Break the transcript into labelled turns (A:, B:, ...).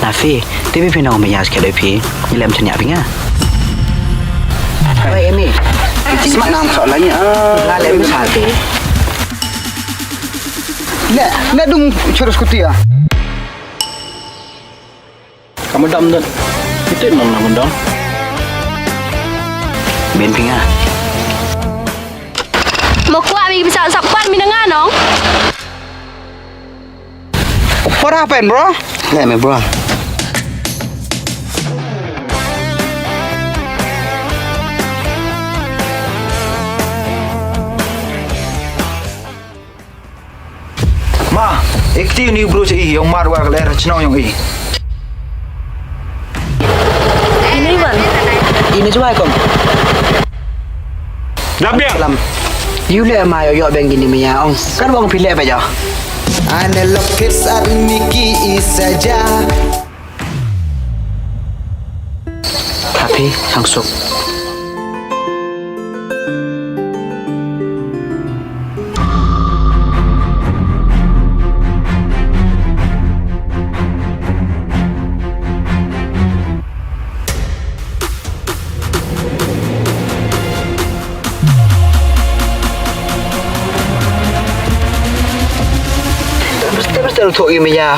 A: Nafi, TV pina umi yas kelo pi, ilam cenya pinga. Oi Emi,
B: Semangat soalannya.
A: ngale misal tu.
B: Nak dong curus kuti ya.
C: Kamu dam dan itu nong namun dam.
A: Ben pinga.
D: Mau kuat mi bisa sapan mi dengar nong.
B: What happened, bro?
A: Ngai me bro.
E: Ma, ikti ni bro si yung marwa kalera chinaw yung i.
D: Ini bang.
A: Ini cuai kom.
C: Dabia.
A: Lam. Yule ma yo ben gini miya ong. Kan bang pilih apa ja?
F: Ana lokit saat Miki saja.
A: Tapi sangsuk. Mesti untuk ini ya.